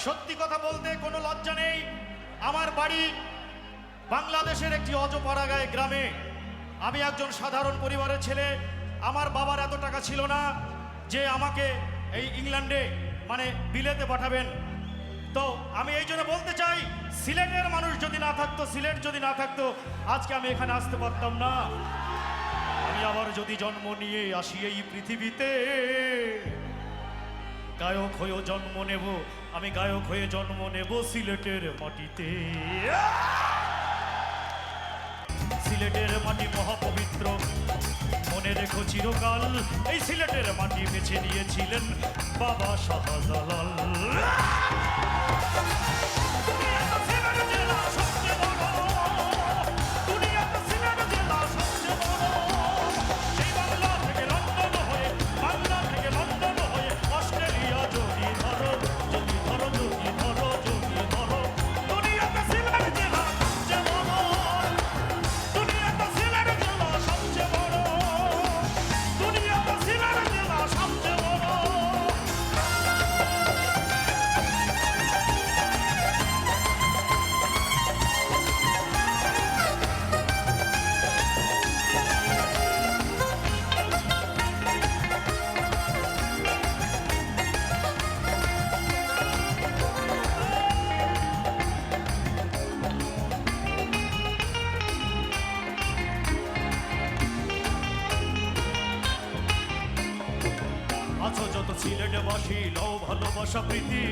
সত্যি কথা বলতে কোনো লজ্জা নেই। আমার বাড়ি বাংলাদেশের একটি অজপাড়াগাঁয় গ্রামে। আমি একজন সাধারণ পরিবারের ছেলে। আমার বাবার এত টাকা ছিল না যে আমাকে এই ইংল্যান্ডে মানে বিলেতে পাঠাবেন। তো আমি এই জন্য বলতে চাই, সিলেটের মানুষ যদি না থাকতো, সিলেট যদি না থাকতো, আজকে আমি এখানে আসতে পারতাম না। আমি আবার যদি জন্ম নিয়ে আসি এই পৃথিবীতে, গায়ক হয়েও জন্ম নেব, আমি গায়ক হয়ে জন্ম নেব সিলেটের মাটিতে। সিলেটের মাটি মহাপবিত্র, মনে রেখো চিরকাল। এই সিলেটের মাটি বেছে নিয়েছিলেন বাবা শাহজালাল। আছো যত সিলেটবাসী লও ভালোবাসা প্রীতি,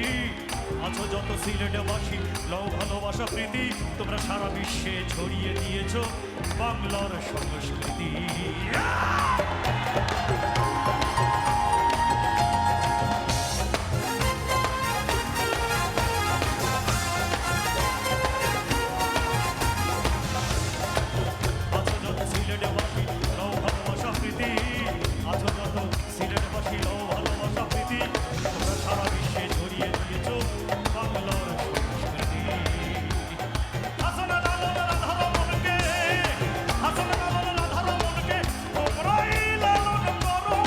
আছো যত সিলেটবাসী লও ভালোবাসা প্রীতি, তোমরা সারা বিশ্বে ছড়িয়ে দিয়েছো বাংলার সংস্কৃতি। আছো যত সিলেটবাসী লও ভালোবাসা প্রীতি, আছো যত সিলেটবাসী লও ভালোবাসা প্রীতি, তোমরা সারা বিশ্বে ছড়িয়ে দিয়েছো বাংলার সংস্কৃতি। হাসনা লালন রাধার মনকে, হাসনা লালন রাধার মনকে তোমরাই লালন করো।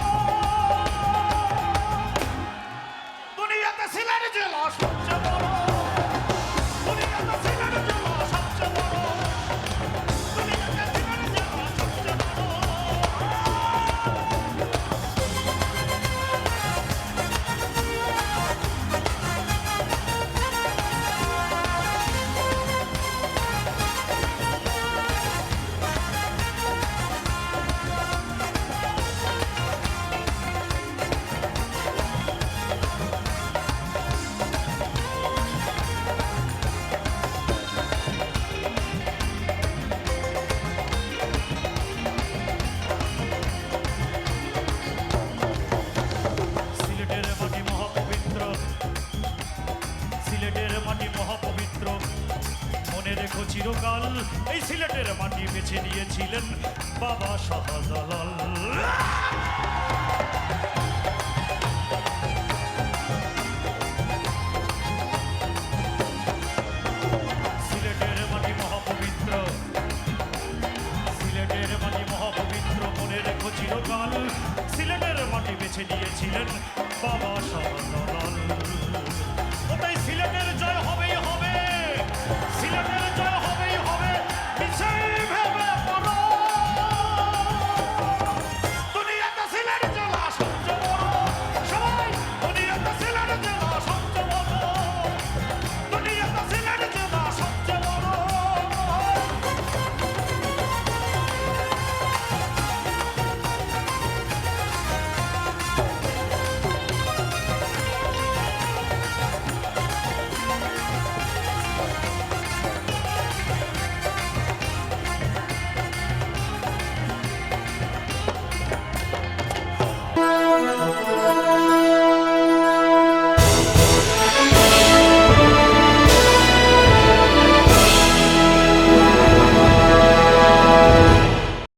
দুনিয়াতে সিলেট জেলা সবচেয়ে বড়, দুনিয়াতে সিলেট জেলা সবচেয়ে বড়, দুনিয়াতে সিলেট জেলা সবচেয়ে বড়। সিলেটের মাটি মহাপবিত্র, সিলেটের মাটি মহাপবিত্র, মনে রেখো চিরকাল। এই সিলেটের মাটি বেছে নিয়েছিলেন বাবা শাহজালাল।